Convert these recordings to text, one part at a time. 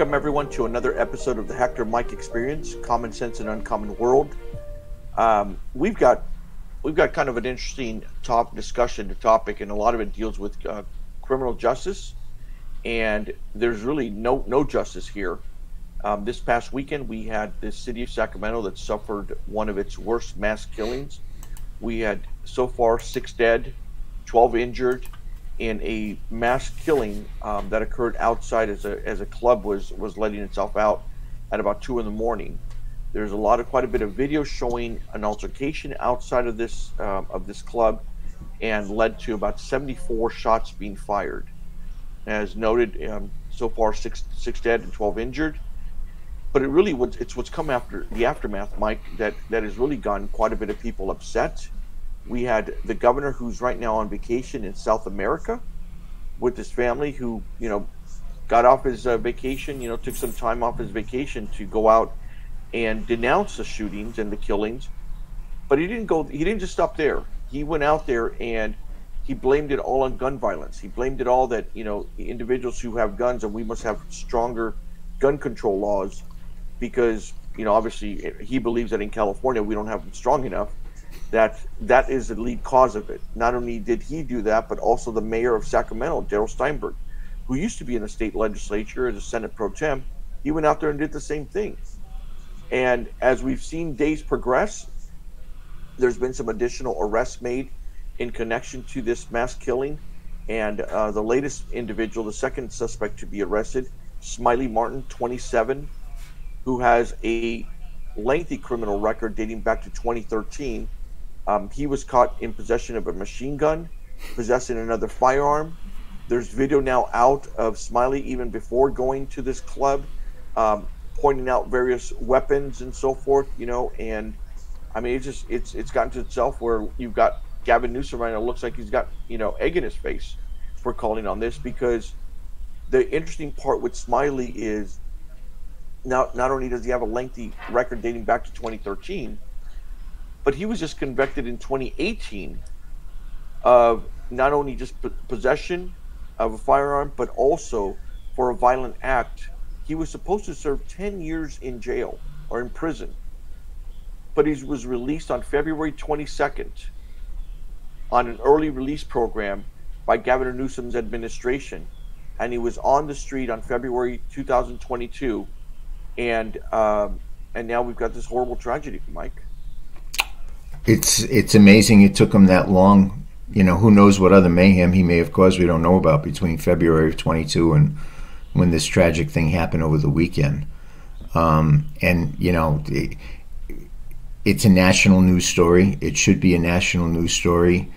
Welcome everyone to another episode of the Hector Mike Experience, Common Sense in an Uncommon World. We've got kind of an interesting topic, and a lot of it deals with criminal justice, and there's really no justice here. This past weekend, we had the city of Sacramento that suffered one of its worst mass killings. We had so far 6 dead, 12 injured, in a mass killing that occurred outside as a club was letting itself out at about 2 in the morning. There's quite a bit of video showing an altercation outside of this club, and led to about 74 shots being fired. As noted, so far six dead and 12 injured. But it's what's come after the aftermath, Mike, that has really gotten quite a bit of people upset. We had the governor, who's right now on vacation in South America with his family, who, got off his vacation, took some time off his vacation to go out and denounce the shootings and the killings. But he didn't just stop there. He went out there and he blamed it all on gun violence. He blamed it all that, individuals who have guns, and we must have stronger gun control laws because, obviously he believes that in California we don't have them strong enough. That is the lead cause of it. Not only did he do that, but also the mayor of Sacramento, Darrell Steinberg, who used to be in the state legislature as a Senate pro tem. He went out there and did the same thing. And as we've seen days progress, there's been some additional arrests made in connection to this mass killing. And the latest individual, the second suspect to be arrested, Smiley Martin, 27, who has a lengthy criminal record dating back to 2013. He was caught in possession of a machine gun, possessing another firearm. There's video now out of Smiley even before going to this club, pointing out various weapons and so forth, and I mean, it's gotten to itself where you've got Gavin Newsom right now. It looks like he's got, egg in his face for calling on this, because the interesting part with Smiley is not only does he have a lengthy record dating back to 2013, but he was just convicted in 2018 of not only just possession of a firearm, but also for a violent act. He was supposed to serve 10 years in jail or in prison, but he was released on February 22nd on an early release program by Governor Newsom's administration, and he was on the street on February 2022, and now we've got this horrible tragedy, Mike. It's amazing it took him that long. Who knows what other mayhem he may have caused we don't know about between February of 22 and when this tragic thing happened over the weekend. It's a national news story. It should be a national news story.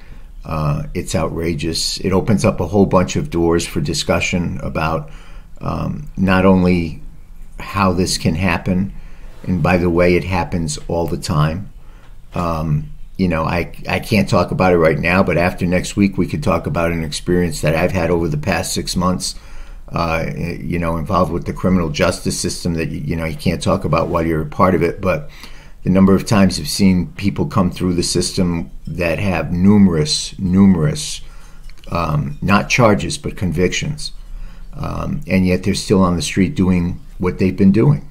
It's outrageous. It opens up a whole bunch of doors for discussion about not only how this can happen, and by the way, it happens all the time. I can't talk about it right now, but after next week we could talk about an experience that I've had over the past 6 months, involved with the criminal justice system that, you can't talk about while you're a part of it. But the number of times I've seen people come through the system that have numerous, not charges, but convictions. And yet they're still on the street doing what they've been doing.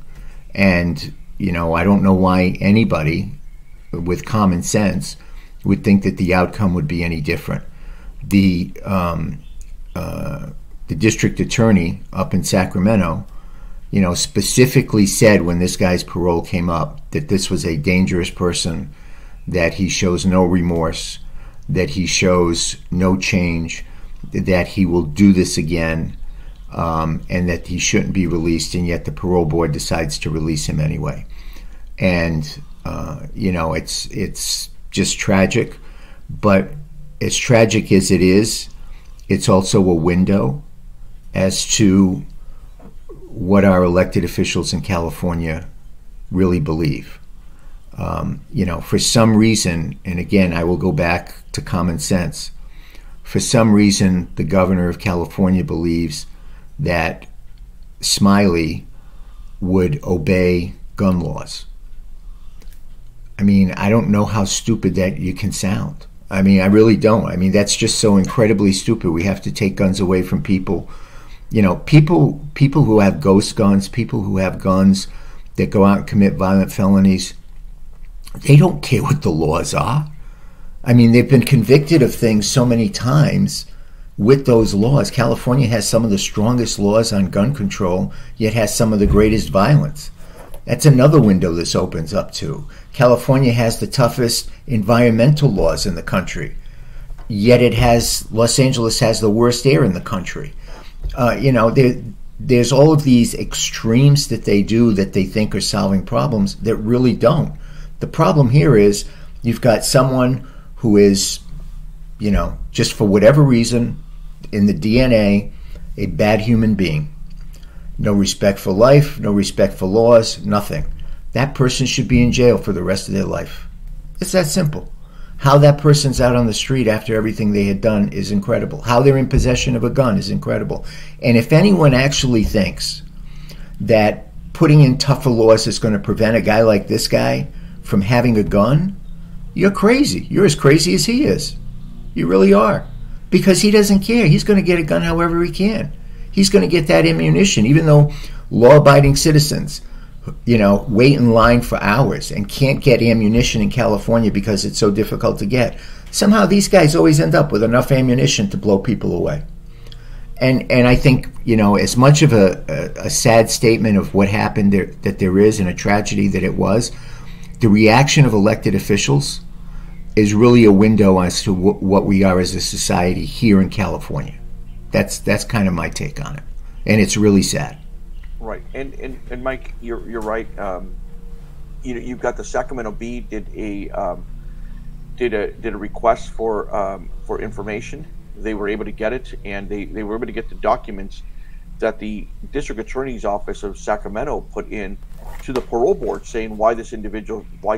And, I don't know why anybody with common sense would think that the outcome would be any different. The district attorney up in Sacramento, specifically said when this guy's parole came up that this was a dangerous person, that he shows no remorse, that he shows no change, that he will do this again, and that he shouldn't be released, and yet the parole board decides to release him anyway. And it's just tragic. But as tragic as it is, it's also a window as to what our elected officials in California really believe. For some reason, and again, I will go back to common sense, for some reason, the governor of California believes that Smiley would obey gun laws. I mean, I don't know how stupid that you can sound. I mean, I really don't. I mean, that's just so incredibly stupid. We have to take guns away from people People who have ghost guns, people who have guns that go out and commit violent felonies, they don't care what the laws are. I mean, they've been convicted of things so many times with those laws. California has some of the strongest laws on gun control, yet has some of the greatest violence. That's another window this opens up to. California has the toughest environmental laws in the country, yet Los Angeles has the worst air in the country. There's all of these extremes that they do that they think are solving problems that really don't. The problem here is you've got someone who is, just for whatever reason, in the DNA, a bad human being. No respect for life, no respect for laws, nothing. That person should be in jail for the rest of their life. It's that simple. How that person's out on the street after everything they had done is incredible. How they're in possession of a gun is incredible. And if anyone actually thinks that putting in tougher laws is going to prevent a guy like this guy from having a gun, you're crazy. You're as crazy as he is. You really are. Because he doesn't care. He's going to get a gun however he can. He's going to get that ammunition, even though law-abiding citizens, wait in line for hours and can't get ammunition in California because it's so difficult to get. Somehow these guys always end up with enough ammunition to blow people away. And I think, as much of a sad statement of what happened that there is, and a tragedy that it was, the reaction of elected officials is really a window as to what we are as a society here in California. That's kind of my take on it, and it's really sad. Right, and Mike, you're right. You've got the Sacramento Bee did a request for information. They were able to get it, and they were able to get the documents that the district attorney's office of Sacramento put in to the parole board, saying why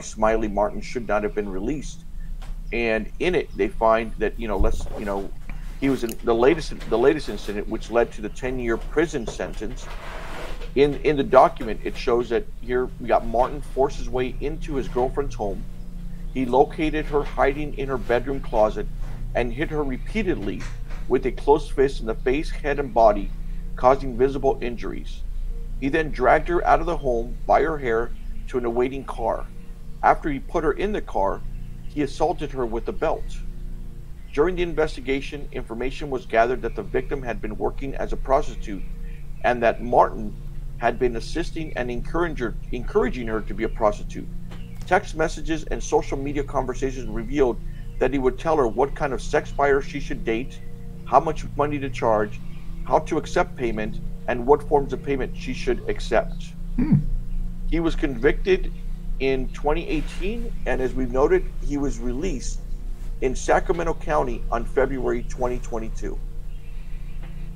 Smiley Martin should not have been released. And in it, they find that he was in the latest incident, which led to the 10-year prison sentence. In the document, it shows that here we got Martin forced his way into his girlfriend's home. He located her hiding in her bedroom closet and hit her repeatedly with a closed fist in the face, head, and body, causing visible injuries. He then dragged her out of the home by her hair to an awaiting car. After he put her in the car, he assaulted her with a belt. During the investigation, information was gathered that the victim had been working as a prostitute and that Martin had been assisting and encouraging her to be a prostitute. Text messages and social media conversations revealed that he would tell her what kind of sex buyer she should date, how much money to charge, how to accept payment, and what forms of payment she should accept. He was convicted in 2018, and as we've noted, he was released in Sacramento County on February 2022.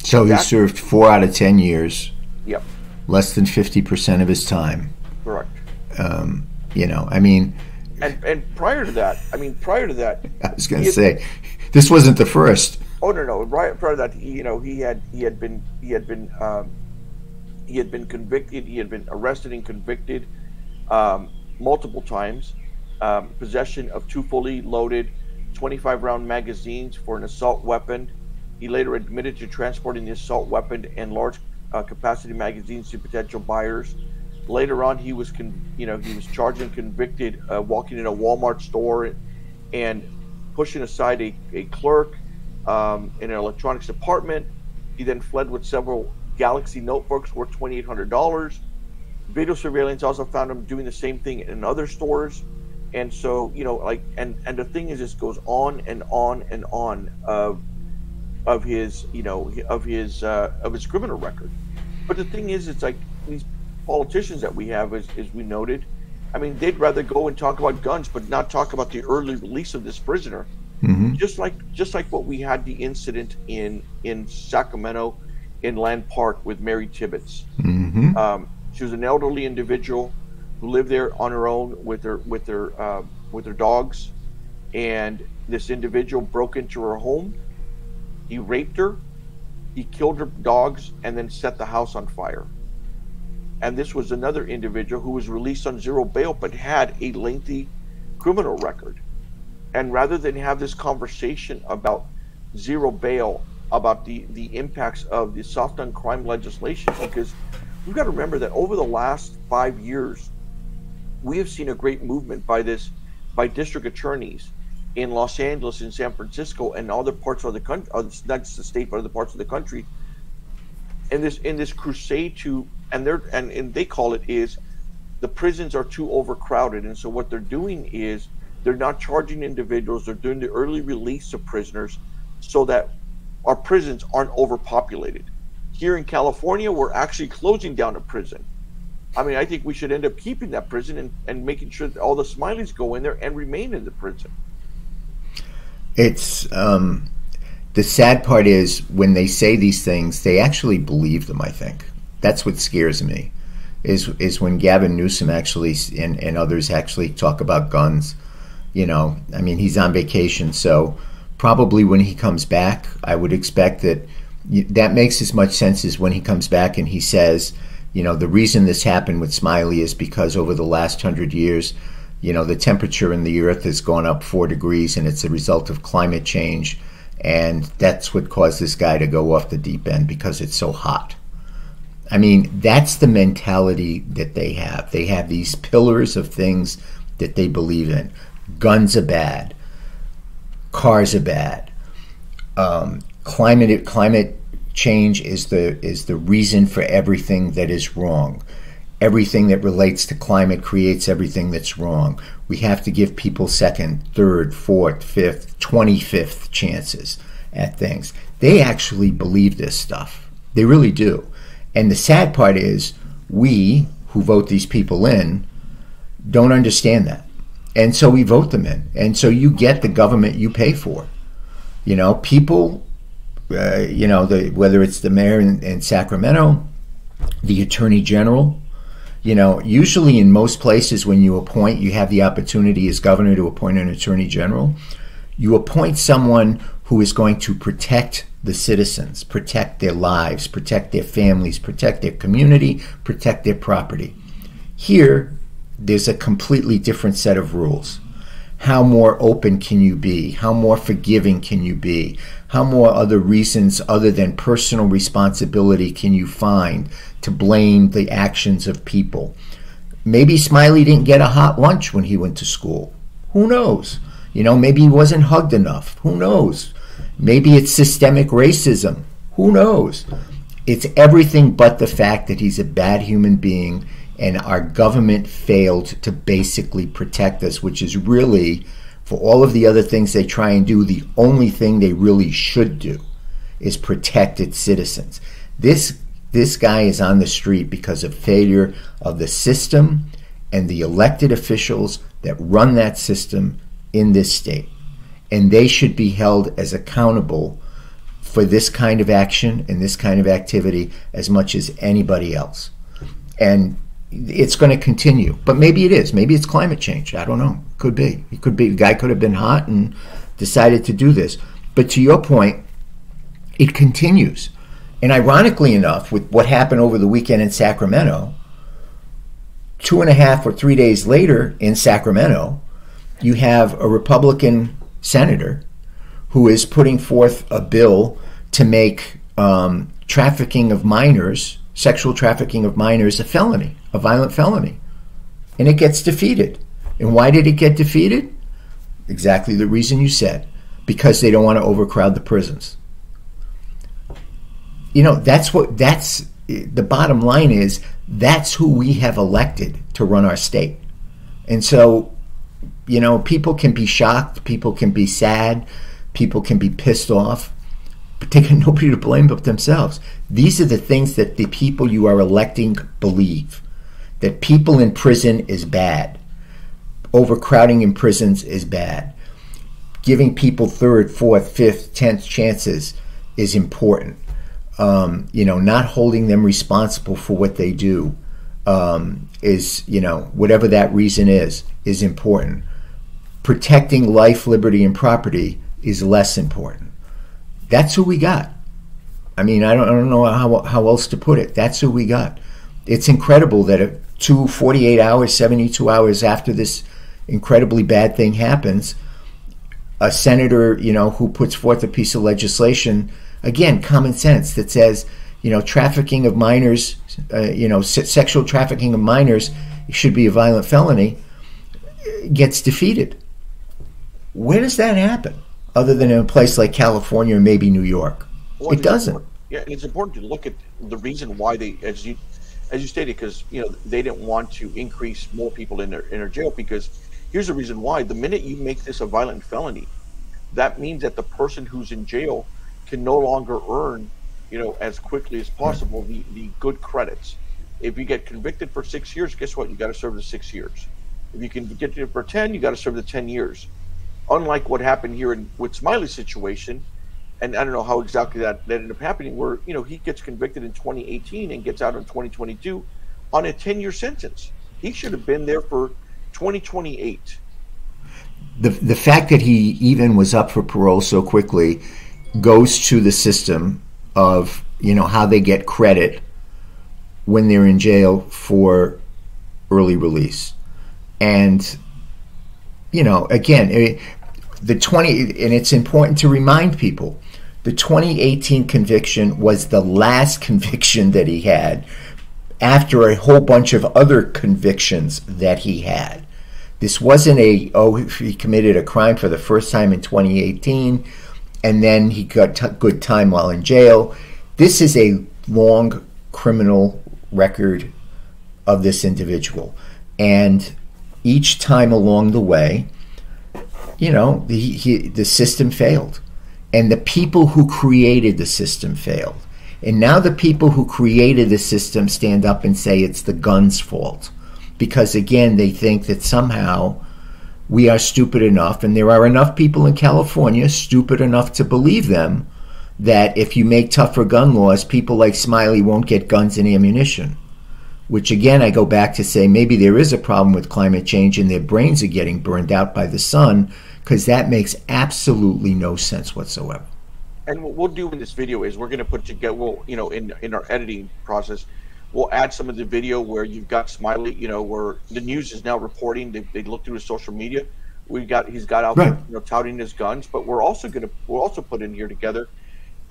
So he served 4 out of 10 years. Yep. Less than 50% of his time. Correct. I mean... And prior to that, I was going to say, this wasn't the first. Oh no! Prior to that, he had been convicted. He had been arrested and convicted multiple times. Possession of 2 fully loaded 25-round magazines for an assault weapon. He later admitted to transporting the assault weapon and large capacity magazines to potential buyers. Later on, he was charged and convicted walking in a Walmart store and pushing aside a clerk in an electronics department. He then fled with several Galaxy notebooks worth $2,800. Video surveillance also found him doing the same thing in other stores. And so, and the thing is, this goes on and on and on of his criminal record. But the thing is, it's like these politicians that we have, as we noted, I mean, they'd rather go and talk about guns, but not talk about the early release of this prisoner. Mm-hmm. Just like what we had the incident in Sacramento, in Land Park with Mary Tibbetts. Mm-hmm. She was an elderly individual who lived there on her own with her dogs, and this individual broke into her home. He raped her, he killed her dogs, and then set the house on fire. And this was another individual who was released on zero bail but had a lengthy criminal record. And rather than have this conversation about zero bail about the impacts of the soft on crime legislation, because we've got to remember that over the last 5 years, we have seen a great movement by district attorneys in Los Angeles, in San Francisco, and other parts of the country, not just the state, but other parts of the country, in this crusade to, and they call it is, the prisons are too overcrowded, and so what they're doing is they're not charging individuals, they're doing the early release of prisoners so that our prisons aren't overpopulated. Here in California, we're actually closing down a prison. I mean, I think we should end up keeping that prison and making sure that all the Smileys go in there and remain in the prison. It's the sad part is when they say these things, they actually believe them. I think that's what scares me. Is when Gavin Newsom actually and others actually talk about guns. You know, I mean, he's on vacation, so probably when he comes back, I would expect that makes as much sense as when he comes back and he says, you know, the reason this happened with Smiley is because over the last 100 years, you know, the temperature in the earth has gone up 4 degrees and it's a result of climate change. And that's what caused this guy to go off the deep end because it's so hot. I mean, that's the mentality that they have. They have these pillars of things that they believe in. Guns are bad. Cars are bad. Climate change is the reason for everything that is wrong. Everything that relates to climate creates everything that's wrong. We have to give people second, third, fourth, fifth, 25th chances at things. They actually believe this stuff. They really do. And the sad part is we, who vote these people in, don't understand that. And so we vote them in. And so you get the government you pay for. You know, people, you know, whether it's the mayor in Sacramento, the attorney general, you know, usually in most places when you appoint, you have the opportunity as governor to appoint an attorney general. You appoint someone who is going to protect the citizens, protect their lives, protect their families, protect their community, protect their property. Here, there's a completely different set of rules. How more open can you be? How more forgiving can you be? How more other reasons other than personal responsibility can you find to blame the actions of people? Maybe Smiley didn't get a hot lunch when he went to school. Who knows? You know, maybe he wasn't hugged enough. Who knows? Maybe it's systemic racism. Who knows? It's everything but the fact that he's a bad human being and our government failed to basically protect us, which is really, for all of the other things they try and do, the only thing they really should do is protect its citizens. This guy is on the street because of failure of the system and the elected officials that run that system in this state. And they should be held as accountable for this kind of action and this kind of activity as much as anybody else. And it's going to continue. But maybe it is. Maybe it's climate change. I don't know. Could be. It could be. The guy could have been hot and decided to do this. But to your point, it continues. And ironically enough, with what happened over the weekend in Sacramento, 2.5 or 3 days later in Sacramento, you have a Republican senator who is putting forth a bill to make trafficking of minors, sexual trafficking of minors, a felony, a violent felony. And it gets defeated. And why did it get defeated? Exactly the reason you said. Because they don't want to overcrowd the prisons. You know, that's the bottom line is, that's who we have elected to run our state. And so, you know, people can be shocked, people can be sad, people can be pissed off, but they got nobody to blame but themselves. These are the things that the people you are electing believe. That people in prison is bad. Overcrowding in prisons is bad. Giving people 3rd, 4th, 5th, 10th chances is important. You know, not holding them responsible for what they do is, you know, whatever that reason is important. Protecting life, liberty, and property is less important. That's who we got. I mean, I don't know how else to put it. That's who we got. It's incredible that 48 hours, 72 hours after this incredibly bad thing happens, a senator, you know, who puts forth a piece of legislation Again, common sense that says, trafficking of minors, sexual trafficking of minors should be a violent felony, gets defeated. Where does that happen? Other than in a place like California or maybe New York. Well, It doesn't. Yeah, and it's important to look at the reason why they, as you stated, because they didn't want to increase more people in their jail. Because here's the reason why: the minute you make this a violent felony, that means that the person who's in jail can no longer earn, as quickly as possible the good credits. If you get convicted for 6 years, guess what? You got to serve the 6 years. If you can get it for 10, you got to serve the 10 years. Unlike what happened here with Smiley's situation, and I don't know how exactly that ended up happening, where he gets convicted in 2018 and gets out in 2022 on a 10-year sentence. He should have been there for 2028. The fact that he even was up for parole so quickly goes to the system of how they get credit when they're in jail for early release. And again, and it's important to remind people, the 2018 conviction was the last conviction that he had after a whole bunch of other convictions that he had. This wasn't he committed a crime for the first time in 2018 and then he got good time while in jail. This is a long criminal record of this individual. And each time along the way, the system failed. And the people who created the system failed. And now the people who created the system stand up and say it's the gun's fault. Because, again, they think that somehow we are stupid enough, and there are enough people in California stupid enough to believe them, that if you make tougher gun laws, people like Smiley won't get guns and ammunition. Which, again, I go back to say maybe there is a problem with climate change and their brains are getting burned out by the sun, because that makes absolutely no sense whatsoever. And what we'll do in this video is we're going to put together, in our editing process, we'll add some of the video where you've got Smiley, where the news is now reporting. They look through his social media. He's got out there, touting his guns. But we'll also put in here together,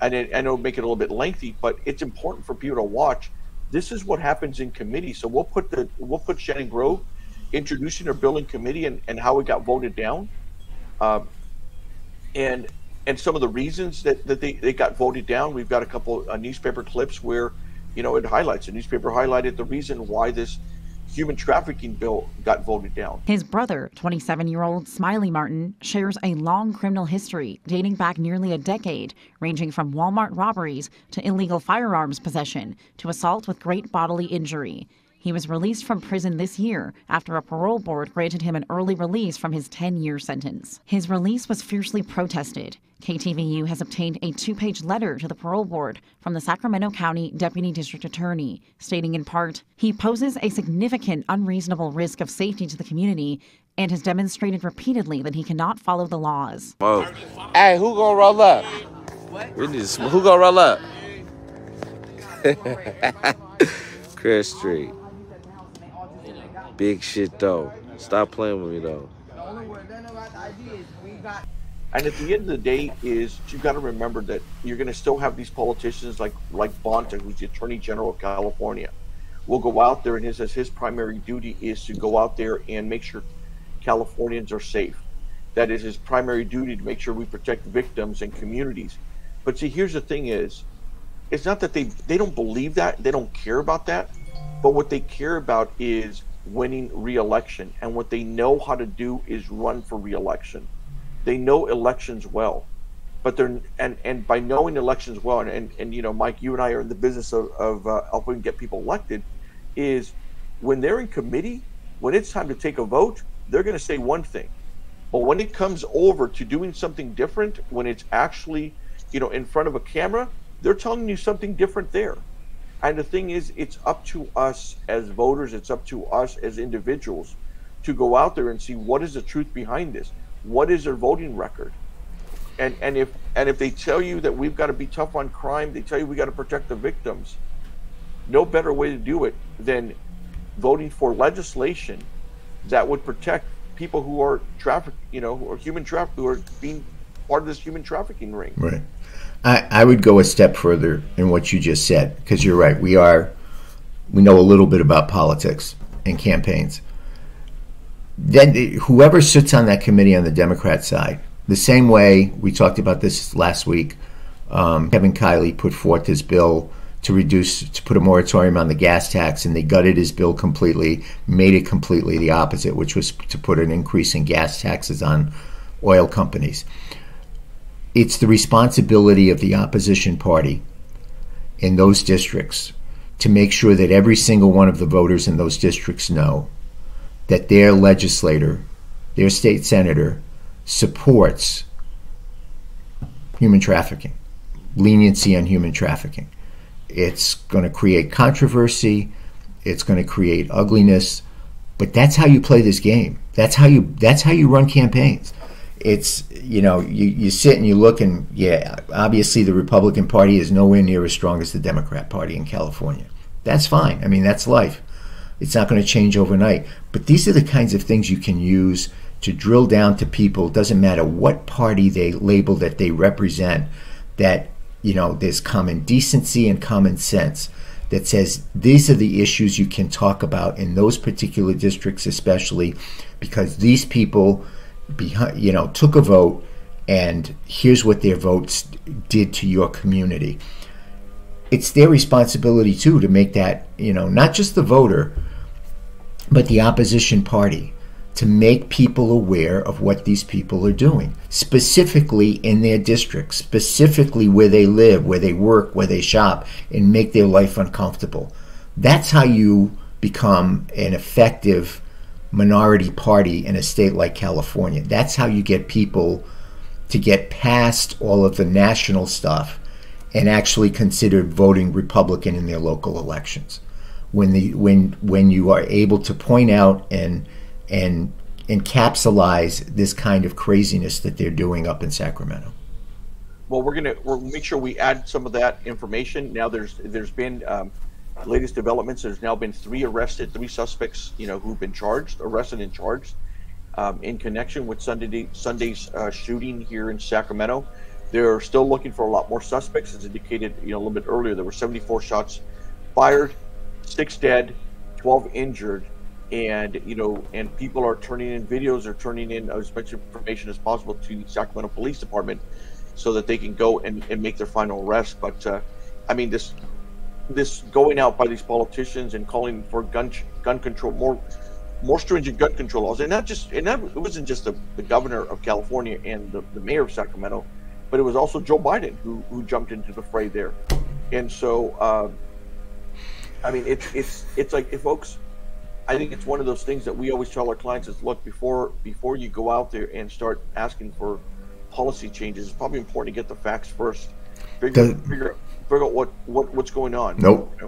and it'll make it a little bit lengthy. But it's important for people to watch. This is what happens in committee. So we'll put Shannon Grove introducing her bill in committee and how it got voted down, and some of the reasons that they got voted down. We've got a couple newspaper clips where it highlights. The newspaper highlighted the reason why this human trafficking bill got voted down. His brother, 27-year-old Smiley Martin, shares a long criminal history dating back nearly a decade, ranging from Walmart robberies to illegal firearms possession to assault with great bodily injury. He was released from prison this year after a parole board granted him an early release from his 10-year sentence. His release was fiercely protested. KTVU has obtained a 2-page letter to the parole board from the Sacramento County Deputy District Attorney, stating in part, he poses a significant unreasonable risk of safety to the community and has demonstrated repeatedly that he cannot follow the laws. Whoa. Hey, who gonna roll up? Who gonna roll up? Chris Street. Big shit though. Stop playing with me though. And at the end of the day, is you got to remember that you're going to still have these politicians like Bonta, who's the Attorney General of California, will go out there and his primary duty is to go out there and make sure Californians are safe. That is his primary duty, to make sure we protect victims and communities. But see, here's the thing: is it's not that they don't believe that, they don't care about that, but what they care about is winning re-election, and what they know how to do is run for re-election. They know elections well, but they're and by knowing elections well, and Mike, you and I are in the business of helping get people elected, is when they're in committee, when it's time to take a vote, they're going to say one thing, but when it comes over to doing something different, when it's actually in front of a camera, they're telling you something different there. And the thing is, it's up to us as voters, it's up to us as individuals to go out there and see what is the truth behind this. What is their voting record? And if they tell you that we've got to be tough on crime, they tell you we got to protect the victims, no better way to do it than voting for legislation that would protect people who are trafficked, who are human trafficked, who are being part of this human trafficking ring. Right. I would go a step further in what you just said, because you're right. We know a little bit about politics and campaigns. Then whoever sits on that committee on the Democrat side, the same way we talked about this last week, Kevin Kiley put forth his bill to put a moratorium on the gas tax, and they gutted his bill completely, made it completely the opposite, which was to put an increase in gas taxes on oil companies. It's the responsibility of the opposition party in those districts to make sure that every single one of the voters in those districts know that their legislator, their state senator, supports human trafficking, leniency on human trafficking. It's going to create controversy. It's going to create ugliness. But that's how you play this game. That's how you run campaigns. It's, you sit and you look, and obviously the Republican Party is nowhere near as strong as the Democrat Party in California. That's fine. I mean, that's life. It's not going to change overnight. But these are the kinds of things you can use to drill down to people. It doesn't matter what party they label that they represent, that, there's common decency and common sense that says these are the issues you can talk about in those particular districts, especially because these people took a vote, and here's what their votes did to your community. It's their responsibility too to make that, not just the voter, but the opposition party, to make people aware of what these people are doing, specifically in their districts, specifically where they live, where they work, where they shop, and make their life uncomfortable. That's how you become an effective minority party in a state like California. That's how you get people to get past all of the national stuff and actually consider voting Republican in their local elections. When you are able to point out and encapsulize this kind of craziness that they're doing up in Sacramento. Well, we'll make sure we add some of that information. Now there's been latest developments. There's now been three suspects, who've been arrested and charged in connection with Sunday's shooting here in Sacramento. They're still looking for a lot more suspects. As indicated, a little bit earlier, there were 74 shots fired, 6 dead, 12 injured. And and people are turning in videos, or turning in as much information as possible to the Sacramento Police Department so that they can go and make their final arrest. But I mean, this going out by these politicians and calling for gun control, more stringent gun control laws, and it wasn't just the governor of California and the mayor of Sacramento, but it was also Joe Biden who jumped into the fray there. And so I mean, it's like, if folks, I think it's one of those things that we always tell our clients is, look, before you go out there and start asking for policy changes, it's probably important to get the facts first. Figure out what's going on. Nope.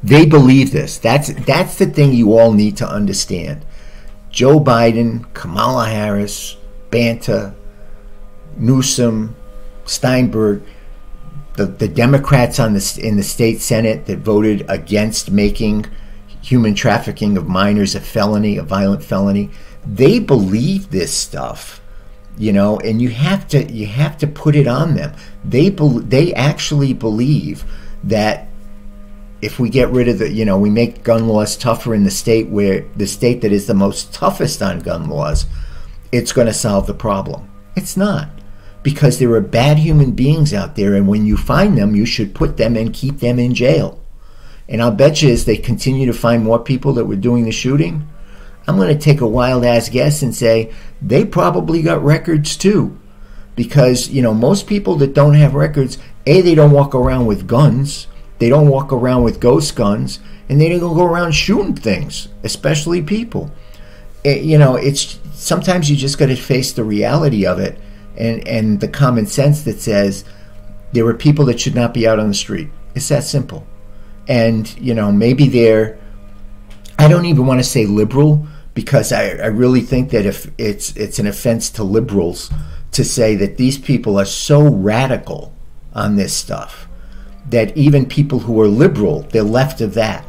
They believe this. That's the thing you all need to understand. Joe Biden, Kamala Harris, Banta, Newsom, Steinberg, the Democrats in the state Senate that voted against making human trafficking of minors a felony, a violent felony, they believe this stuff, and you have to put it on them. They actually believe that if we get rid of we make gun laws tougher in the state that is the most toughest on gun laws, it's going to solve the problem. It's not, because there are bad human beings out there, and when you find them, you should put them and keep them in jail. And I'll bet you, as they continue to find more people that were doing the shooting, I'm going to take a wild-ass guess and say they probably got records too. Because, most people that don't have records, they don't walk around with guns. They don't walk around with ghost guns. And they don't go around shooting things, especially people. It's sometimes you just got to face the reality of it and the common sense that says there are people that should not be out on the street. It's that simple. And, maybe I don't even want to say liberal, because I really think that if it's an offense to liberals to say that these people are so radical on this stuff that even people who are liberal, they're left of that.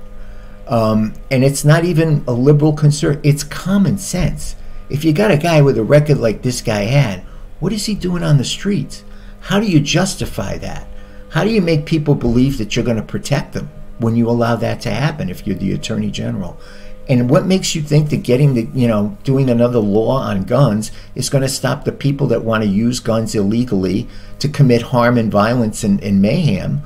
And it's not even a liberal concern. It's common sense. If you got a guy with a record like this guy had, what is he doing on the streets? How do you justify that? How do you make people believe that you're going to protect them when you allow that to happen if you're the Attorney General? And what makes you think that doing another law on guns is going to stop the people that want to use guns illegally to commit harm and violence and mayhem,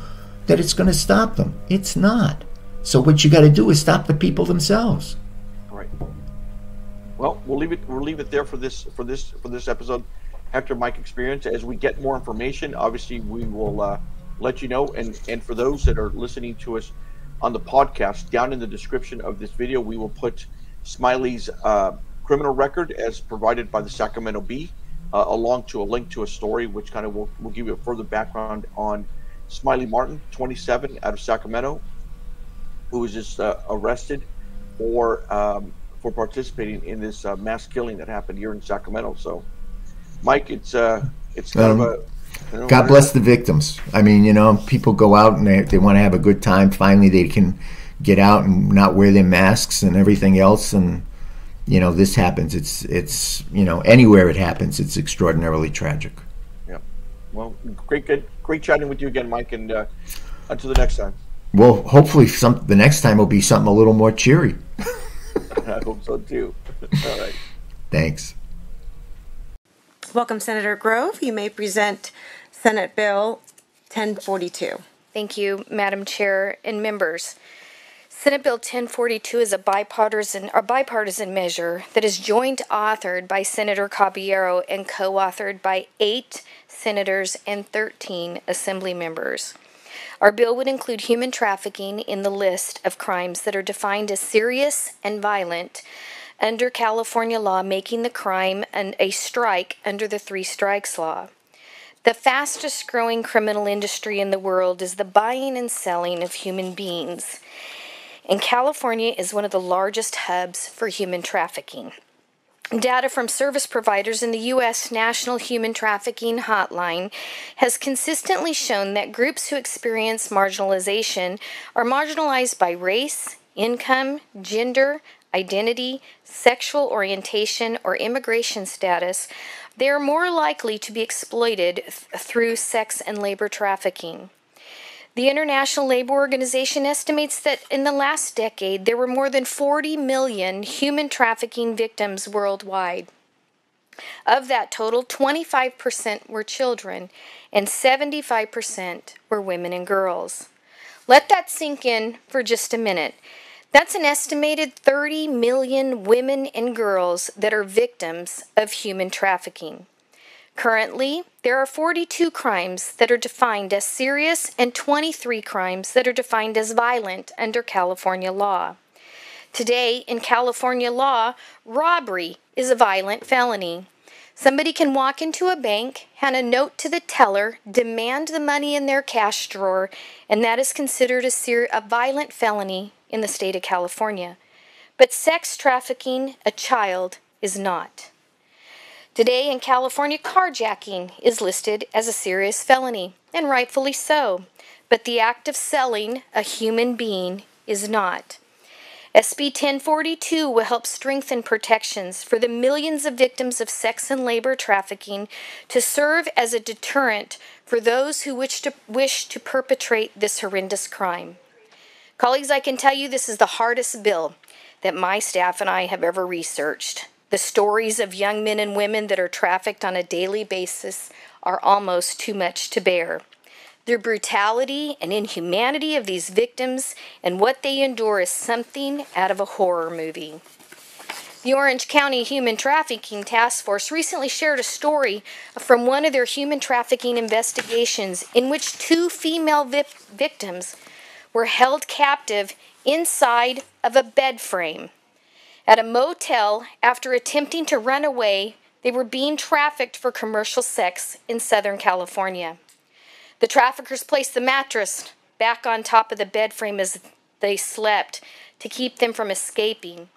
that it's going to stop them? It's not. So what you got to do is stop the people themselves. All right. Well, we'll leave it there for this episode, Hector Mike Experience. As we get more information, obviously we will let you know. And for those that are listening to us on the podcast, down in the description of this video, we will put Smiley's criminal record as provided by the Sacramento Bee, along to a link to a story which kind of will give you a further background on Smiley Martin, 27, out of Sacramento, who was just arrested for participating in this mass killing that happened here in Sacramento. So, Mike, it's kind of a God bless the victims. I mean, people go out and they want to have a good time. Finally, they can get out and not wear their masks and everything else. And, this happens. It's anywhere it happens, it's extraordinarily tragic. Yeah. Well, great chatting with you again, Mike. And until the next time. Well, hopefully the next time will be something a little more cheery. I hope so, too. All right. Thanks. Welcome, Senator Grove. You may present Senate Bill 1042. Thank you, Madam Chair and members. Senate Bill 1042 is a bipartisan measure that is joint authored by Senator Caballero and co-authored by 8 senators and 13 assembly members. Our bill would include human trafficking in the list of crimes that are defined as serious and violent under California law, making the crime a strike under the 3 Strikes Law. The fastest growing criminal industry in the world is the buying and selling of human beings, and California is one of the largest hubs for human trafficking. Data from service providers in the U.S. National Human Trafficking Hotline has consistently shown that groups who experience marginalization are marginalized by race, income, gender, identity, sexual orientation, or immigration status. They are more likely to be exploited through sex and labor trafficking. The International Labor Organization estimates that in the last decade, there were more than 40 million human trafficking victims worldwide. Of that total, 25% were children and 75% were women and girls. Let that sink in for just a minute. That's an estimated 30 million women and girls that are victims of human trafficking. Currently, there are 42 crimes that are defined as serious and 23 crimes that are defined as violent under California law. Today, in California law, robbery is a violent felony. Somebody can walk into a bank, hand a note to the teller, demand the money in their cash drawer, and that is considered a violent felony in the state of California. But sex trafficking a child is not. Today in California, carjacking is listed as a serious felony, and rightfully so, but the act of selling a human being is not. SB 1042 will help strengthen protections for the millions of victims of sex and labor trafficking to serve as a deterrent for those who wish to perpetrate this horrendous crime. Colleagues, I can tell you this is the hardest bill that my staff and I have ever researched. The stories of young men and women that are trafficked on a daily basis are almost too much to bear. The brutality and inhumanity of these victims and what they endure is something out of a horror movie. The Orange County Human Trafficking Task Force recently shared a story from one of their human trafficking investigations in which 2 female victims were held captive inside of a bed frame. At a motel, after attempting to run away, they were being trafficked for commercial sex in Southern California. The traffickers placed the mattress back on top of the bed frame as they slept to keep them from escaping.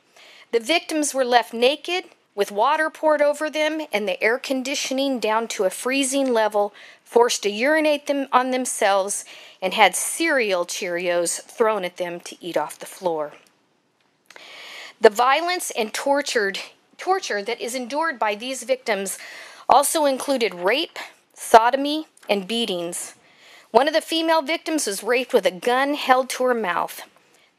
The victims were left naked, with water poured over them and the air conditioning down to a freezing level, forced to urinate on themselves, and had cereal Cheerios thrown at them to eat off the floor. The violence and torture that is endured by these victims also included rape, sodomy, and beatings. One of the female victims was raped with a gun held to her mouth.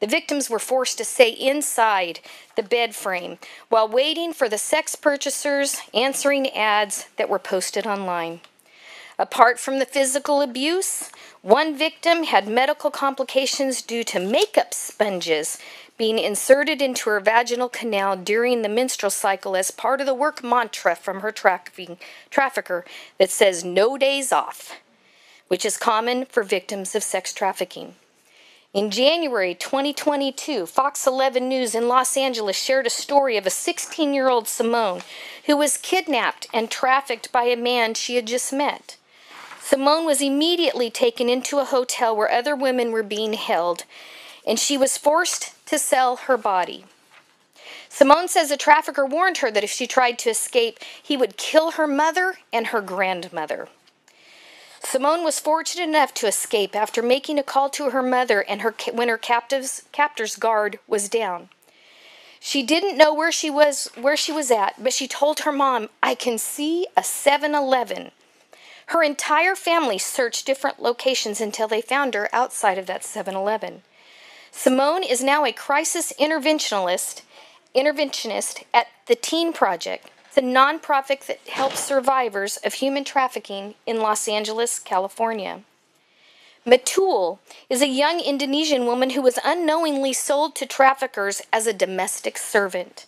The victims were forced to stay inside the bed frame while waiting for the sex purchasers answering ads that were posted online. Apart from the physical abuse, one victim had medical complications due to makeup sponges being inserted into her vaginal canal during the menstrual cycle as part of the work mantra from her trafficker that says no days off, which is common for victims of sex trafficking. In January 2022, Fox 11 News in Los Angeles shared a story of a 16-year-old Simone who was kidnapped and trafficked by a man she had just met. Simone was immediately taken into a hotel where other women were being held, and she was forced to sell her body. Simone says the trafficker warned her that if she tried to escape, he would kill her mother and her grandmother. Simone was fortunate enough to escape after making a call to her mother and when her captor's guard was down. She didn't know where she was at, but she told her mom, "I can see a 7-Eleven." Her entire family searched different locations until they found her outside of that 7-Eleven. Simone is now a crisis interventionist at the Teen Project. It's a nonprofit that helps survivors of human trafficking in Los Angeles, California. Matul is a young Indonesian woman who was unknowingly sold to traffickers as a domestic servant.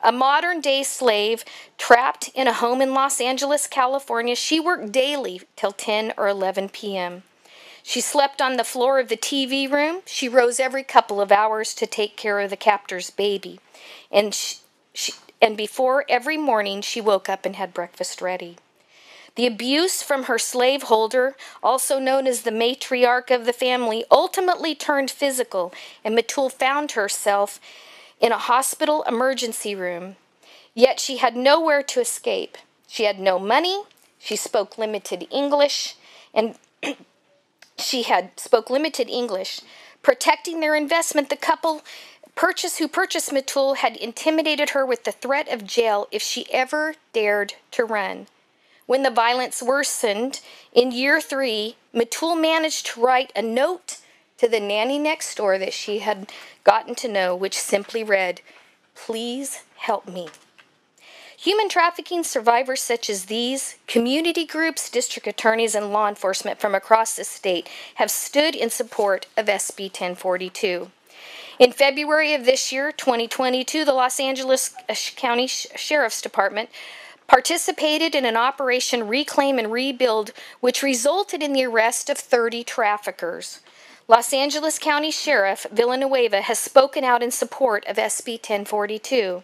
A modern-day slave trapped in a home in Los Angeles, California, she worked daily till 10 or 11 p.m. She slept on the floor of the TV room. She rose every couple of hours to take care of the captor's baby. And before every morning, she woke up and had breakfast ready. The abuse from her slaveholder, also known as the matriarch of the family, ultimately turned physical, and Matul found herself in a hospital emergency room. Yet she had nowhere to escape. She had no money, she spoke limited English, and Protecting their investment, the couple who purchased Matul had intimidated her with the threat of jail if she ever dared to run. When the violence worsened, in year 3, Matul managed to write a note to the nanny next door that she had gotten to know, which simply read, "Please help me." Human trafficking survivors such as these, community groups, district attorneys, and law enforcement from across the state have stood in support of SB 1042. In February of this year, 2022, the Los Angeles County Sheriff's Department participated in an Operation Reclaim and Rebuild, which resulted in the arrest of 30 traffickers. Los Angeles County Sheriff Villanueva has spoken out in support of SB 1042.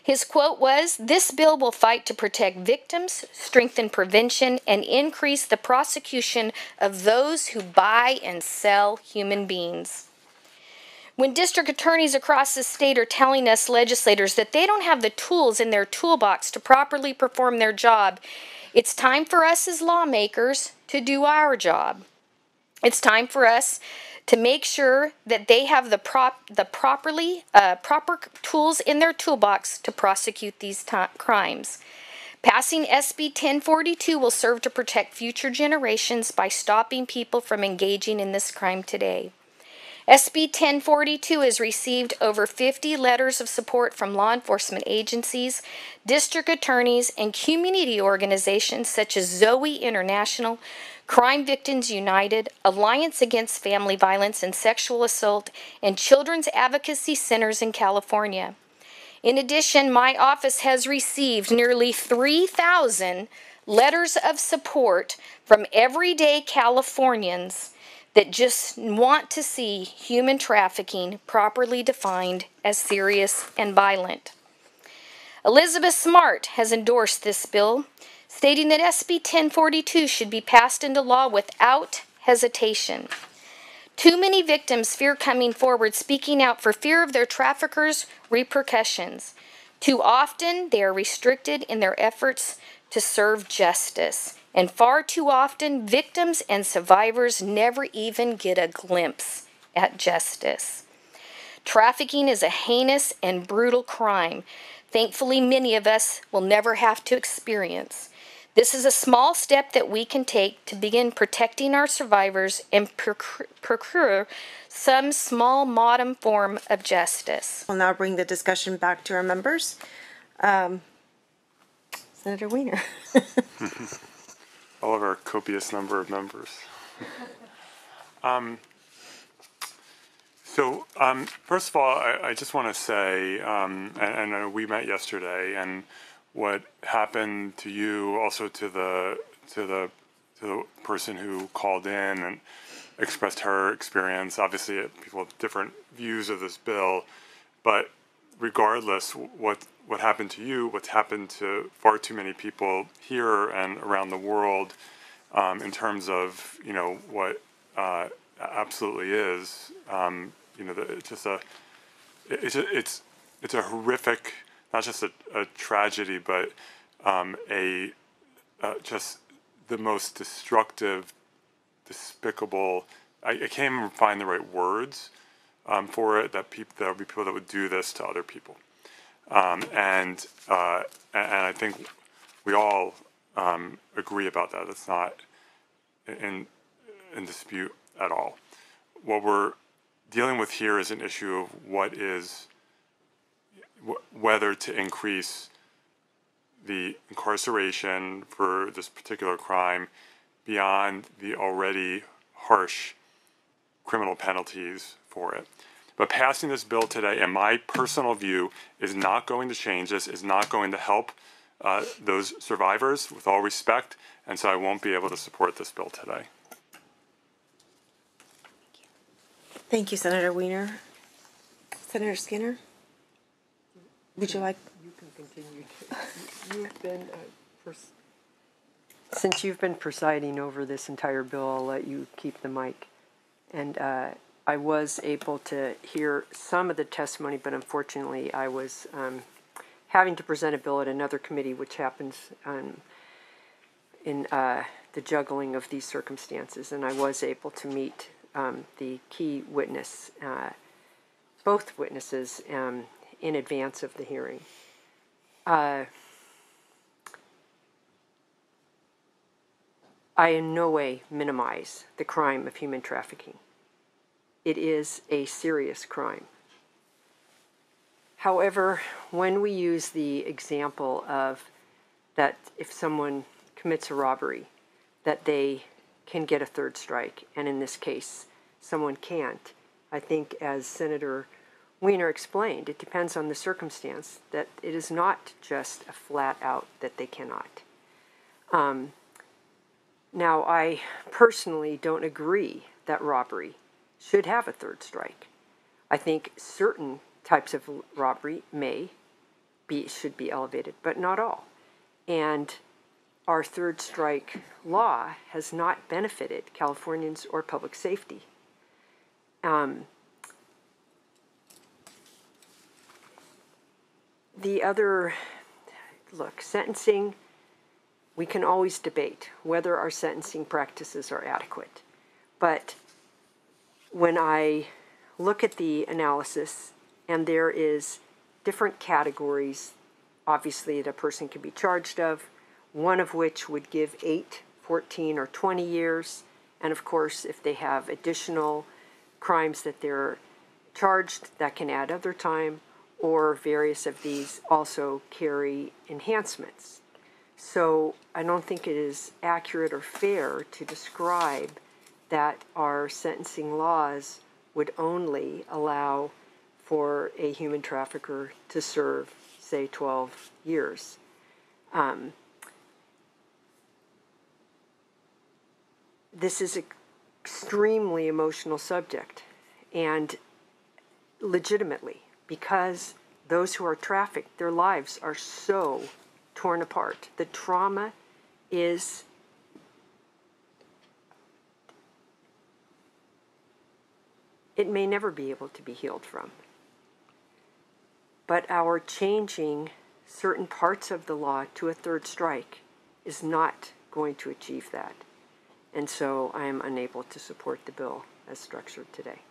His quote was, "This bill will fight to protect victims, strengthen prevention, and increase the prosecution of those who buy and sell human beings." When district attorneys across the state are telling us legislators that they don't have the tools in their toolbox to properly perform their job, it's time for us as lawmakers to do our job. It's time for us to make sure that they have the proper tools in their toolbox to prosecute these crimes. Passing SB 1042 will serve to protect future generations by stopping people from engaging in this crime today. SB 1042 has received over 50 letters of support from law enforcement agencies, district attorneys, and community organizations such as Zoe International, Crime Victims United, Alliance Against Family Violence and Sexual Assault, and Children's Advocacy Centers in California. In addition, my office has received nearly 3,000 letters of support from everyday Californians that just want to see human trafficking properly defined as serious and violent. Elizabeth Smart has endorsed this bill, stating that SB 1042 should be passed into law without hesitation. Too many victims fear coming forward, speaking out for fear of their traffickers' repercussions. Too often, they are restricted in their efforts to serve justice. And far too often, victims and survivors never even get a glimpse at justice. Trafficking is a heinous and brutal crime. Thankfully, many of us will never have to experience. This is a small step that we can take to begin protecting our survivors and procure some small modern form of justice. We'll now bring the discussion back to our members. Senator Weiner. All of our copious number of members. First of all, I just want to say, and we met yesterday, and what happened to you, also to the person who called in and expressed her experience. Obviously, people have different views of this bill, but regardless, what happened to you, what's happened to far too many people here and around the world, in terms of what absolutely is, it's a horrific, not just a tragedy, but just the most destructive, despicable. I can't even find the right words for it. That there would be people that would do this to other people, and I think we all agree about that. It's not in dispute at all. What we're dealing with here is an issue of whether to increase the incarceration for this particular crime beyond the already harsh criminal penalties for it. But passing this bill today, in my personal view, is not going to change this, is not going to help those survivors, with all respect, and so I won't be able to support this bill today. Thank you, Senator Weiner. Senator Skinner, would you like? You can continue. You've been, since you've been presiding over this entire bill, I'll let you keep the mic. And I was able to hear some of the testimony, but unfortunately I was having to present a bill at another committee, which happens in the juggling of these circumstances. And I was able to meet the key witness, both witnesses, in advance of the hearing. I in no way minimize the crime of human trafficking. It is a serious crime. However, when we use the example of that if someone commits a robbery, that they can get a third strike, and in this case, someone can't, I think, as Senator Weiner explained, it depends on the circumstance, that it is not just a flat out that they cannot. Now, I personally don't agree that robbery should have a third strike. I think certain types of robbery should be elevated, but not all. And our third strike law has not benefited Californians or public safety. The other, look, sentencing, we can always debate whether our sentencing practices are adequate. But when I look at the analysis, and there is different categories, obviously, that a person can be charged of, one of which would give 8, 14, or 20 years. And of course, if they have additional crimes that they're charged, that can add other time, or various of these also carry enhancements. So I don't think it is accurate or fair to describe that our sentencing laws would only allow for a human trafficker to serve, say, 12 years. This is an extremely emotional subject, and legitimately, because those who are trafficked, their lives are so torn apart. The trauma is it may never be able to be healed from. But our changing certain parts of the law to a third strike is not going to achieve that. And so I am unable to support the bill as structured today.